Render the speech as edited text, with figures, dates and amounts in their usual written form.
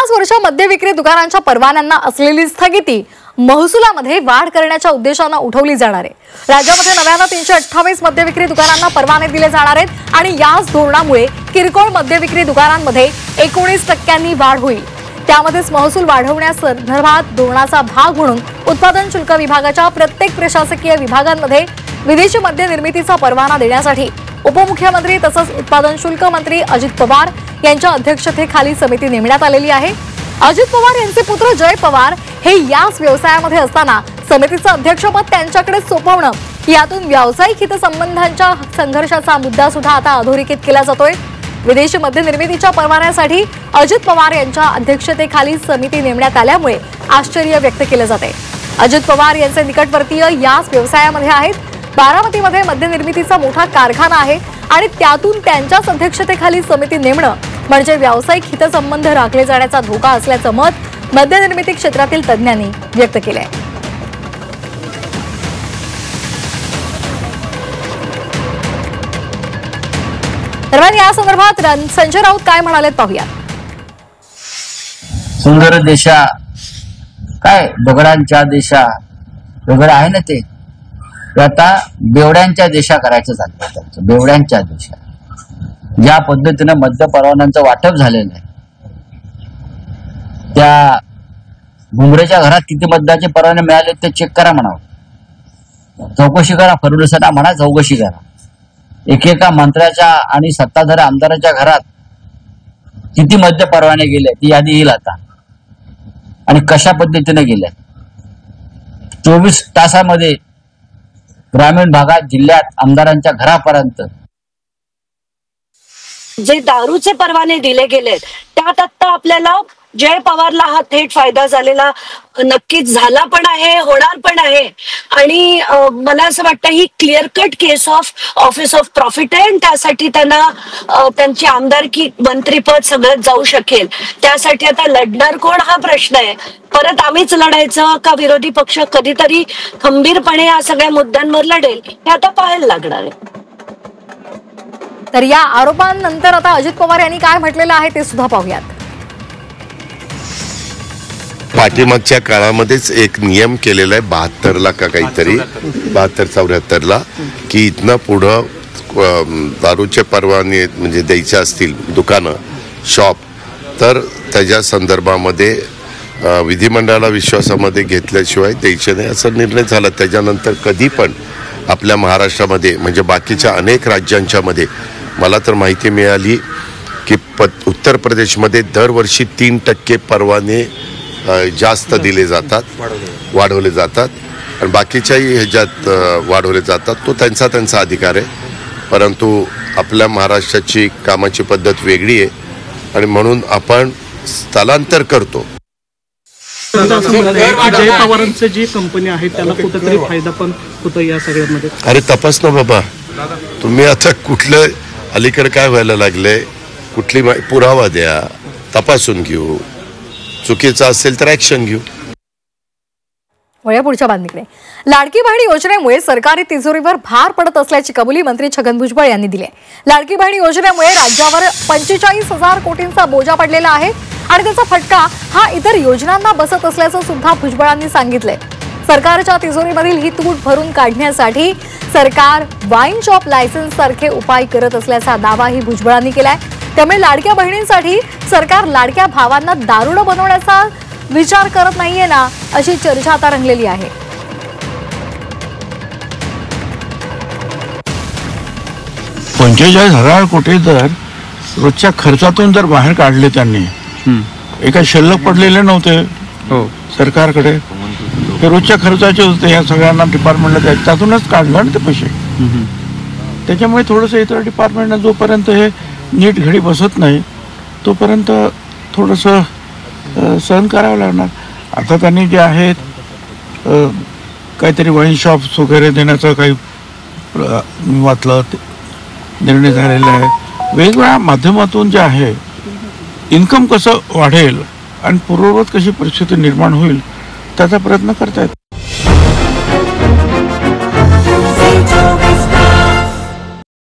50 वर्ष मद्य विक्री दुकानांच्या परवान्यांना असलेली स्थगिती महसुलामध्ये वाढ करण्याच्या उद्देशाने उठवली जाणार आहे। राज्यामध्ये नव्याने 328 मद्य विक्री दुकानांना परवाने दिले जाणार आहेत आणि याच धोरणामुळे किरकोळ मद्य विक्री दुकानांमध्ये 19% वाढ होईल। त्यामध्येच महसूल वाढवण्यासंदर्भात धोरणाचा भाग म्हणून उत्पादन शुल्क विभागाच्या प्रत्येक प्रशासकीय विभागांमध्ये विदेशी मद्य निर्मितीचा परवाना देण्यासाठी उपमुख्यमंत्री तसंच उत्पादन शुल्क मंत्री अजित पवार यांच्या अध्यक्षतेखाली समिती नेमण्यात आलेली आहे। अजित पवार यांचे पुत्र जय पवार हे याच व्यवसायामध्ये असताना समितीचं अध्यक्षपद त्यांच्याकडे सोपवणं, यातून व्यावसायिक हितसंबंधांच्या संघर्षाचा मुद्दा सुद्धा आता अधोरेखित केला जातोय। विदेशी मद्य निर्मितीच्या परवान्यासाठी अजित पवार यांच्या अध्यक्षतेखाली समिती नेमण्यात आल्यामुळे आश्चर्य व्यक्त केलं जाते। अजित पवार यांचे निकटवर्तीय याच व्यवसायामध्ये आहेत। बारामतीमध्ये मद्य निर्मितीचा मोठा कारखाना आहे आणि त्यातून त्यांच्याच अध्यक्षतेखाली समिती नेमणं म्हणजे व्यावसायिक हितसंबंध राखले जाण्याचा धोका असल्याचं मत मद्य निर्मिती क्षेत्रातील तज्ज्ञांनी व्यक्त केलं आहे। दरम्यान या संदर्भात संजय राऊत काय म्हणालेत पाहूया। सुंदर देशा काय दगडांच्या देशा वगैरे आहे ना, ते आता बेवड्यांच्या देशा करायचं चाललं त्यांचं। बेवड्यांच्या देशा ज्या पद्धतीने मद्य परवान्यांचं वाटप झालेलं आहे, त्या भुमरेच्या घरात किती मद्याचे परवाने मिळाले ते चेक करा म्हणावं, चौकशी करा, फडणवीसांना म्हणा चौकशी करा। एकेका मंत्र्याच्या आणि सत्ताधारी आमदाराच्या घरात किती मद्य परवाने गेले ती यादी येईल आता, आणि कशा पद्धतीने गेले। 24 तासामध्ये ग्रामीण भागात जिल्ह्यात आमदारांच्या घरापर्यंत जे दारूचे परवाने दिले गेलेत त्यात आता आपल्याला जय पवारला हा थेट फायदा झालेला नक्कीच झाला पण आहे, होणार पण आहे। आणि मला असं वाटतं ही clear cut case of office of profit आहे आणि त्यासाठी त्यांना त्यांची आमदारकी मंत्रीपद सगळं जाऊ शकेल। त्यासाठी आता लढणार कोण हा प्रश्न आहे। परत आम्हीच लढायचं का विरोधी पक्ष कधीतरी खंबीरपणे या सगळ्या मुद्द्यांवर लढेल हे आता पाहायला लागणार आहे। तर या आरोपांनंतर आता अजित पवार यांनी काय म्हटलेलं आहे ते सुद्धा पाहूयात। पाठीमागच्या काळामध्येच एक नियम केलेला आहे 72ला का काहीतरी 72-74ला की इथनं पुढं दारूचे परवाने म्हणजे द्यायचे असतील दुकानं शॉप तर त्याच्या संदर्भामध्ये विधिमंडळाला विश्वासामध्ये घेतल्याशिवाय द्यायचे नाही असा निर्णय झाला। त्याच्यानंतर कधी पण आपल्या महाराष्ट्रामध्ये म्हणजे बाकीच्या अनेक राज्यांच्या मध्ये मला तर माहिती मिळाली की उत्तर प्रदेशमध्ये दरवर्षी 3% परवाने जास्त दिले जातात, वाढवले जातात आणि बाकीच्याही ह्याच्यात वाढवले जातात। तो त्यांचा अधिकार आहे, परंतु आपल्या महाराष्ट्राची कामाची पद्धत वेगळी आहे आणि म्हणून आपण स्थलांतर करतो। जय पवारांची जी कंपनी आहे त्याला कुठेतरी फायदा पण होतो या सगळ्यामध्ये। अरे तपास ना बाबा, तुम्ही आता कुठलं अलीकडे काय व्हायला लागलंय, कुठली पुरावा द्या, तपासून घेऊ, चुकीचं असेल तर ऍक्शन घेऊ। वळ्या पुढच्या बातमीकडे। लाडकी बहीण योजनेमुळे सरकारी तिजोरीवर भार पडत असल्याची कबुली मंत्री छगन भुजबळ यांनी दिली आहे। लाडकी बहीण योजनेमुळे राज्यावर 45,000 कोटींचा बोजा पडलेला आहे आणि त्याचा फटका हा इतर योजनांना बसत असल्याचं सुद्धा भुजबळांनी सांगितलंय। सरकारच्या तिजोरीमधील ही तूट भरून काढण्यासाठी सरकार वाईन शॉप लायसन्स सारखे उपाय करत असल्याचा दावाही भुजबळांनी केलाय। त्यामुळे लाडक्या बहिणींसाठी सरकार लाडक्या भावांना दारुडं बनवण्याचा विचार करत नाहीये ना, अशी चर्चा आता रंगलेली आहे। $45,000 कोटी जर रोजच्या खर्चातून जर बाहेर काढले त्यांनी, एका शिल्लक पडलेले नव्हते सरकारकडे, ते रोजच्या खर्चाचे होते, या सगळ्यांना डिपार्टमेंटला त्यातूनच काढलं ना ते पैसे। त्याच्यामुळे थोडंसं इतर डिपार्टमेंटला जोपर्यंत हे नीट घडी बसत नाही तोपर्यंत थोडंसं सहन करावं लागणार। आता त्यांनी जे आहेत काहीतरी वाईन शॉप्स वगैरे देण्याचं काही वाचलं निर्णय झालेला आहे। वेगवेगळ्या माध्यमातून जे आहे इन्कम कसं वाढेल आणि पूर्ववत कशी परिस्थिती निर्माण होईल त्याचा प्रयत्न करतायत।